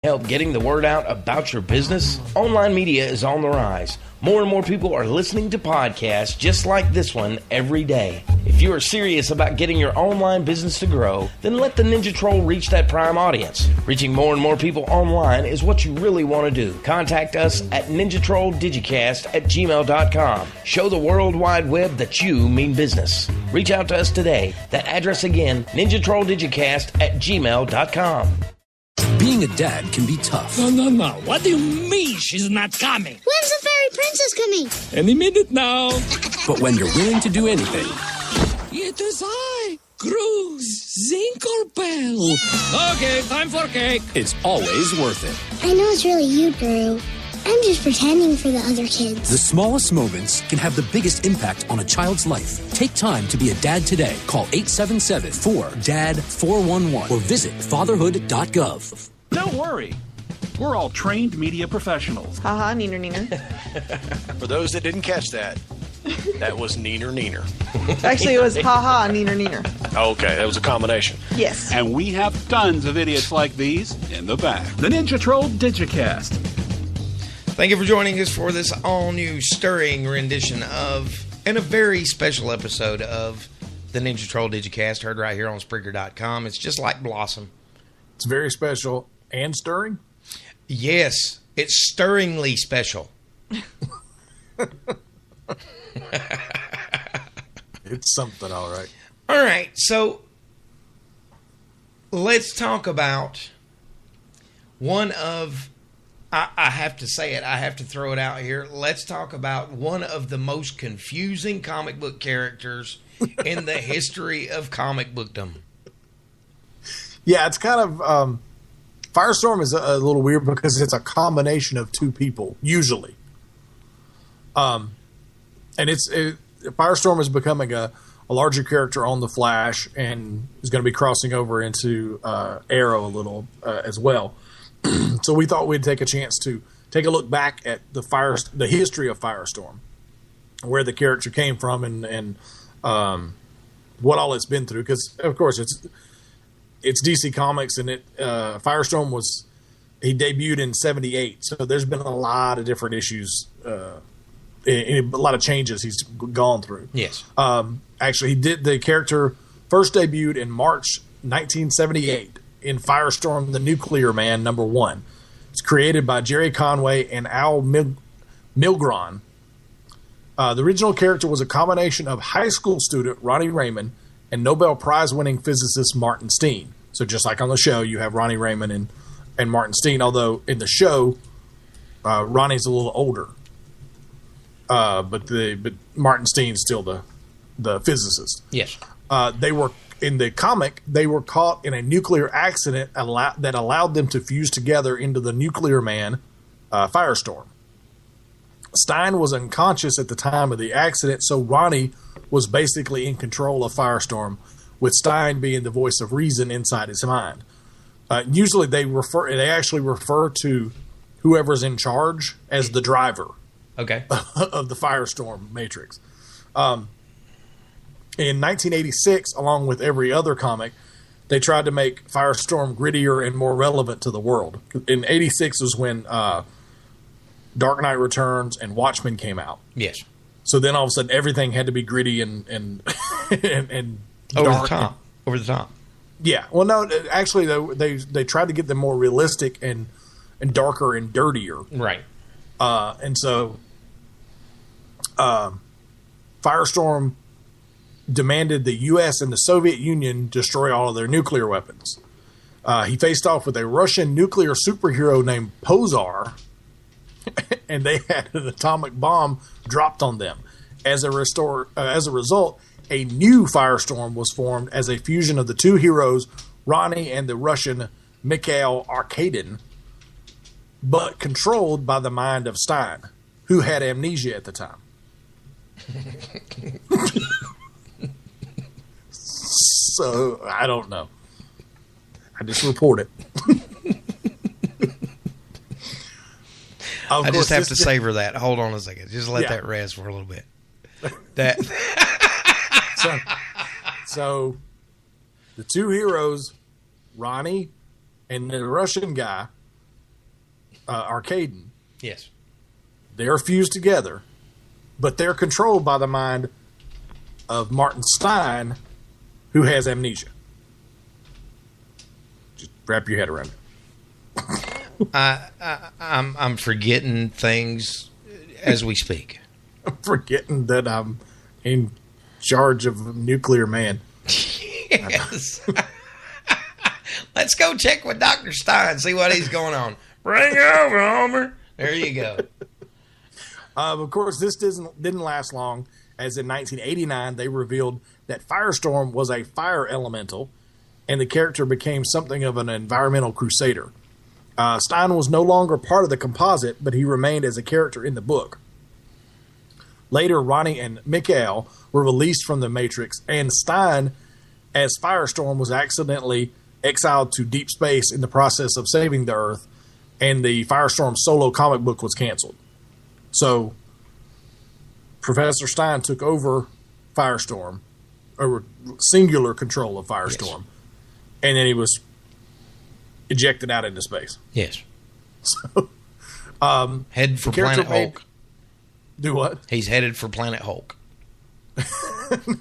Help getting the word out about your business? Online media is on the rise. More and more people are listening to podcasts just like this one every day. If you are serious about getting your online business to grow, then let the Ninja Troll reach that prime audience. Reaching more and more people online is what you really want to do. Contact us at ninjatrolldigicast@gmail.com. Show the World Wide Web that you mean business. Reach out to us today. That address again, ninjatrolldigicast@gmail.com. Being a dad can be tough. No. What do you mean she's not coming? When's the fairy princess coming? Any minute now. But when you're willing to do anything... It is I, Cruz Zinklebell. Okay, time for cake. It's always worth it. I know it's really you, Guru. I'm just pretending for the other kids. The smallest moments can have the biggest impact on a child's life. Take time to be a dad today. Call 877-4DAD-411 or visit fatherhood.gov. Don't worry. We're all trained media professionals. Haha, neener, neener. For those that didn't catch that, that was neener, neener. Actually, it was haha, neener, neener. Okay, that was a combination. Yes. And we have tons of idiots like these in the back. The Ninja Troll Digicast. Thank you for joining us for this all-new stirring rendition of, and a very special episode of the Ninja Troll Digicast, heard right here on Spreaker.com. It's just like Blossom. It's very special and stirring? Yes, it's stirringly special. It's something, all right. All right, so let's talk about one of... I have to say it. I have to throw it out here. Let's talk about one of the most confusing comic book characters in the history of comic bookdom. Yeah, it's kind of... Firestorm is a little weird because it's a combination of two people, usually. And Firestorm is becoming a larger character on The Flash and is going to be crossing over into Arrow a little as well. So we thought we'd take a chance to take a look back at the history of Firestorm, where the character came from, and what all it's been through. Because of course it's DC Comics, and Firestorm he debuted in '78. So there's been a lot of different issues, a lot of changes he's gone through. Yes. Actually, the character first debuted in March 1978. In Firestorm, the Nuclear Man #1. It's created by Jerry Conway and Al Milgrom. The original character was a combination of high school student Ronnie Raymond and Nobel Prize-winning physicist Martin Steen. So just like on the show, you have Ronnie Raymond and Martin Steen, although in the show, Ronnie's a little older. But Martin Steen's still the physicist. Yes. In the comic, they were caught in a nuclear accident that allowed them to fuse together into the Nuclear Man, Firestorm. Stein was unconscious at the time of the accident, so Ronnie was basically in control of Firestorm, with Stein being the voice of reason inside his mind. Usually, they actually refer to whoever's in charge as the driver. Okay. Of the Firestorm Matrix. In 1986, along with every other comic, they tried to make Firestorm grittier and more relevant to the world. In '86 was when Dark Knight Returns and Watchmen came out. Yes. So then all of a sudden everything had to be gritty and and over dark. the top. Over the top. Yeah. Well, no, actually they tried to get them more realistic and darker and dirtier. Right. And so Firestorm demanded the U.S. and the Soviet Union destroy all of their nuclear weapons. He faced off with a Russian nuclear superhero named Pozar, and they had an atomic bomb dropped on them. As a result, a new Firestorm was formed as a fusion of the two heroes, Ronnie and the Russian Mikhail Arkadin, but controlled by the mind of Stein, who had amnesia at the time. So, I don't know. I just report it. I just have to savor that. Hold on a second. Just let that rest for a little bit. So, the two heroes, Ronnie and the Russian guy, Arcaden. Yes. They're fused together, but they're controlled by the mind of Martin Stein, who has amnesia. Just wrap your head around it. I'm forgetting things as we speak. I'm forgetting that I'm in charge of nuclear man. Yes. Let's go check with Dr. Stein, see what he's going on. Bring it over, Homer. There you go. Of course, this didn't last long, as in 1989, they revealed that Firestorm was a fire elemental, and the character became something of an environmental crusader. Stein was no longer part of the composite, but he remained as a character in the book. Later, Ronnie and Mikhail were released from the Matrix, and Stein, as Firestorm, was accidentally exiled to deep space in the process of saving the Earth, and the Firestorm solo comic book was canceled. So, Professor Stein took over Firestorm, or singular control of Firestorm, yes. And then he was ejected out into space. Yes. So, head for Planet Hulk. Do what? He's headed for Planet Hulk.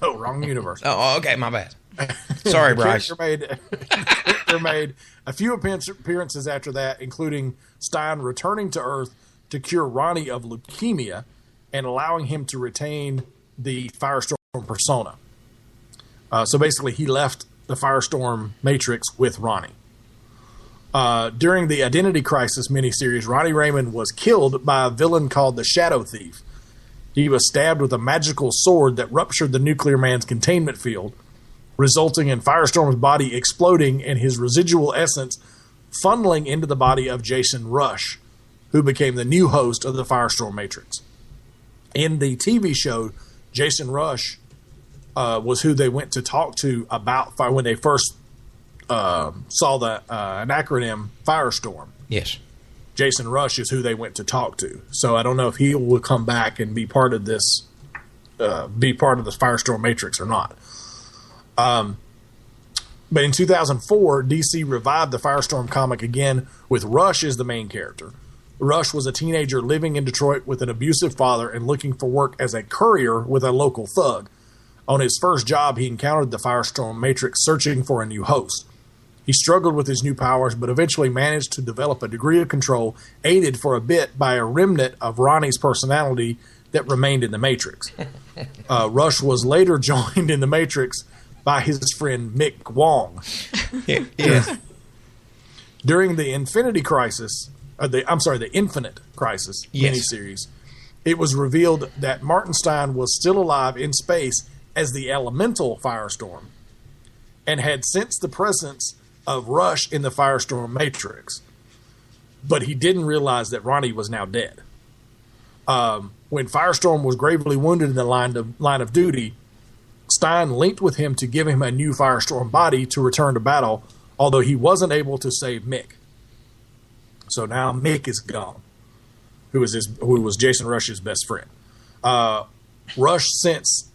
No, wrong universe. Oh, okay, my bad. Sorry, Bryce. Character made a few appearances after that, including Stein returning to Earth to cure Ronnie of leukemia and allowing him to retain the Firestorm persona. So basically, he left the Firestorm Matrix with Ronnie. During the Identity Crisis miniseries, Ronnie Raymond was killed by a villain called the Shadow Thief. He was stabbed with a magical sword that ruptured the Nuclear Man's containment field, resulting in Firestorm's body exploding and his residual essence funneling into the body of Jason Rush, who became the new host of the Firestorm Matrix. In the TV show, Jason Rush was who they went to talk to about fire when they first saw the an acronym Firestorm. Yes. Jason Rush is who they went to talk to. So I don't know if he will come back and be part of this, Firestorm Matrix or not. But in 2004, DC revived the Firestorm comic again with Rush as the main character. Rush was a teenager living in Detroit with an abusive father and looking for work as a courier with a local thug. On his first job, he encountered the Firestorm Matrix searching for a new host. He struggled with his new powers, but eventually managed to develop a degree of control, aided for a bit by a remnant of Ronnie's personality that remained in the Matrix. Rush was later joined in the Matrix by his friend Mick Wong. Yes. During the Infinite Crisis yes. miniseries, it was revealed that Martin Stein was still alive in space as the elemental Firestorm and had sensed the presence of Rush in the Firestorm Matrix. But he didn't realize that Ronnie was now dead. When Firestorm was gravely wounded in the line of duty, Stein linked with him to give him a new Firestorm body to return to battle, although he wasn't able to save Mick. So now Mick is gone, who was Jason Rush's best friend. Rush sensed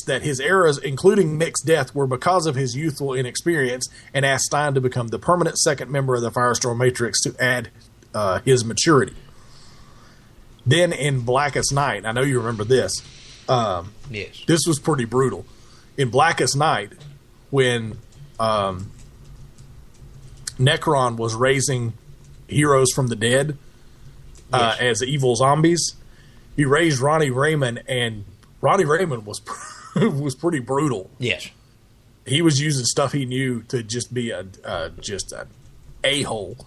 that his errors, including Mick's death, were because of his youthful inexperience, and asked Stein to become the permanent second member of the Firestorm Matrix to add his maturity. Then in Blackest Night, I know you remember this. Yes. This was pretty brutal. In Blackest Night, when Necron was raising heroes from the dead as evil zombies, he raised Ronnie Raymond, and Ronnie Raymond was was pretty brutal. Yes. He was using stuff he knew to just be an a-hole.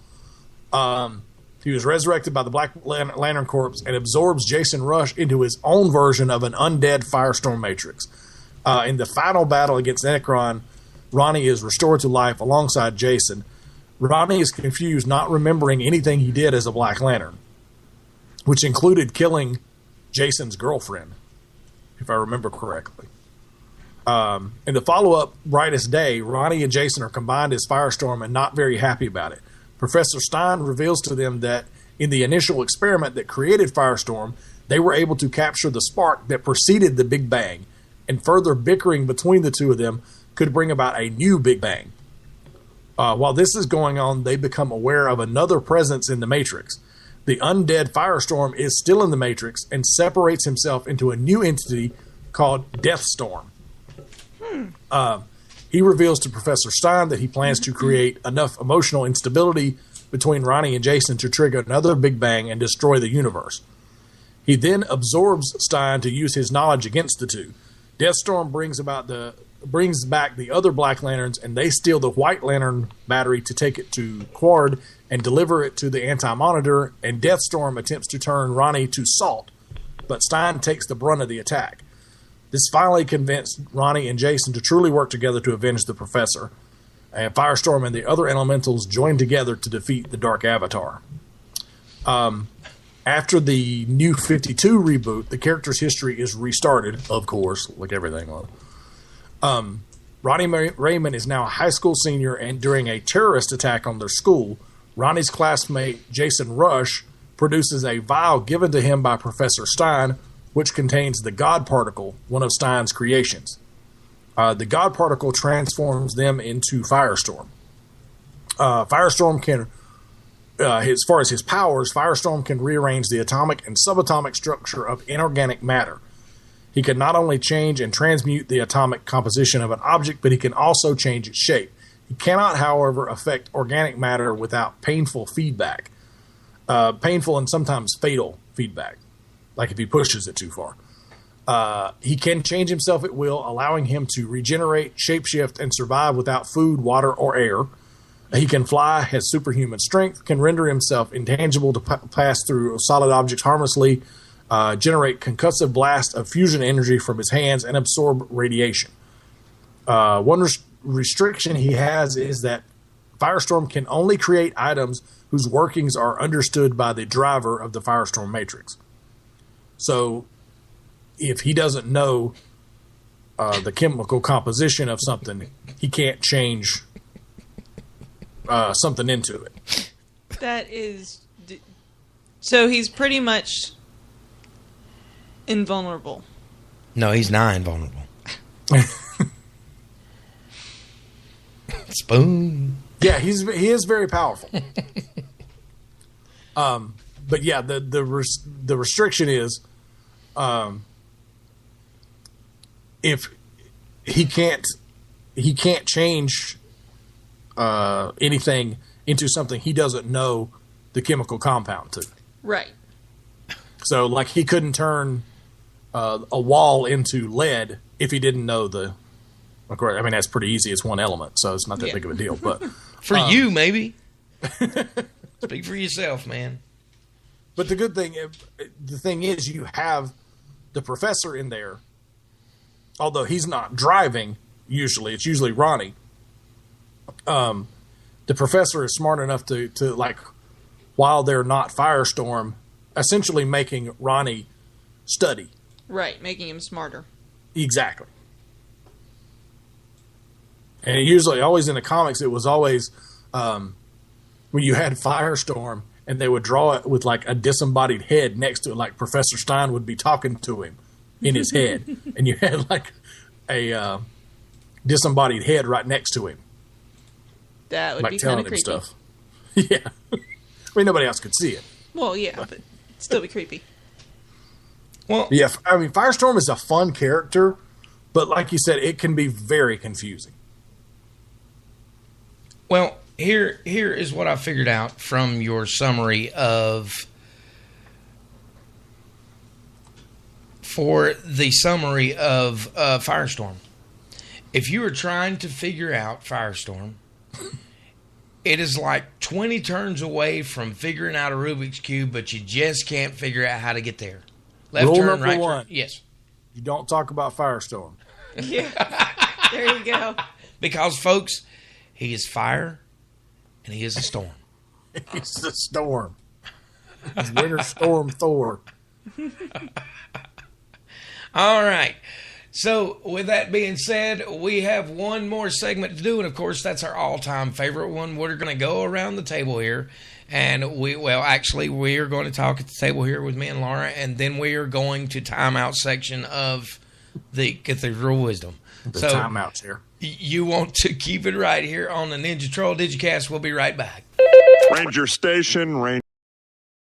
He was resurrected by the Black Lantern Corps and absorbs Jason Rush into his own version of an undead Firestorm Matrix. In the final battle against Necron, Ronnie is restored to life alongside Jason. Ronnie is confused, not remembering anything he did as a Black Lantern, which included killing Jason's girlfriend, if I remember correctly. In the follow-up, Brightest Day, Ronnie and Jason are combined as Firestorm and not very happy about it. Professor Stein reveals to them that in the initial experiment that created Firestorm, they were able to capture the spark that preceded the Big Bang, and further bickering between the two of them could bring about a new Big Bang. While this is going on, they become aware of another presence in the Matrix. The undead Firestorm is still in the Matrix and separates himself into a new entity called Deathstorm. He reveals to Professor Stein that he plans to create enough emotional instability between Ronnie and Jason to trigger another Big Bang and destroy the universe. He then absorbs Stein to use his knowledge against the two. Deathstorm brings back the other Black Lanterns, and they steal the White Lantern battery to take it to Quard and deliver it to the Anti-Monitor, and Deathstorm attempts to turn Ronnie to salt, but Stein takes the brunt of the attack. This finally convinced Ronnie and Jason to truly work together to avenge the Professor, and Firestorm and the other elementals join together to defeat the Dark Avatar. After the New 52 reboot, the character's history is restarted, of course, like everything on. Ronnie Raymond is now a high school senior, and during a terrorist attack on their school, Ronnie's classmate Jason Rush produces a vial given to him by Professor Stein, which contains the God Particle, one of Stein's creations. The God Particle transforms them into Firestorm. Firestorm can, as far as his powers, Firestorm can rearrange the atomic and subatomic structure of inorganic matter. He can not only change and transmute the atomic composition of an object, but he can also change its shape. He cannot, however, affect organic matter without painful feedback. Painful and sometimes fatal feedback, like if he pushes it too far. He can change himself at will, allowing him to regenerate, shapeshift, and survive without food, water, or air. He can fly, has superhuman strength, can render himself intangible to pass through solid objects harmlessly, generate concussive blast of fusion energy from his hands, and absorb radiation. One restriction he has is that Firestorm can only create items whose workings are understood by the driver of the Firestorm Matrix. So, if he doesn't know the chemical composition of something, he can't change something into it. That is... So he's pretty much invulnerable. No, he's not invulnerable. Spoon. Yeah, he is very powerful. But yeah, the restriction is, if he can't change anything into something he doesn't know the chemical compound to. Right. So, like, he couldn't turn a wall into lead if he didn't know the. Of course, I mean, that's pretty easy. It's one element, so it's not that big of a deal. But for you, maybe. Speak for yourself, man. But the thing is, you have the Professor in there. Although he's not driving, usually it's usually Ronnie. The Professor is smart enough to like, while they're not Firestorm, essentially making Ronnie study. Right, making him smarter. Exactly. And usually, always in the comics, it was always when you had Firestorm and they would draw it with like a disembodied head next to it, like Professor Stein would be talking to him in his head, and you had like a disembodied head right next to him. That would like be kind of creepy. Stuff. Yeah. I mean, nobody else could see it. Well, yeah, but it'd still be creepy. Well, yeah, I mean, Firestorm is a fun character, but like you said, it can be very confusing. Well, here is what I figured out from your summary for the summary of Firestorm. If you are trying to figure out Firestorm, it is like 20 turns away from figuring out a Rubik's Cube, but you just can't figure out how to get there. Left Rule turn, number right one. turn. Yes. You don't talk about Firestorm. Yeah. There you go. Because, folks, he is fire and he is a storm. He's the storm. He's Winter Storm Thor. All right. So, with that being said, we have one more segment to do, and of course, that's our all-time favorite one. We're going to go around the table here, and we are going to talk at the table here with me and Laura, and then we are going to timeout section of the Cathedral Wisdom. The timeouts here. You want to keep it right here on the Ninja Troll Digicast. We'll be right back. Ranger Station, Ranger.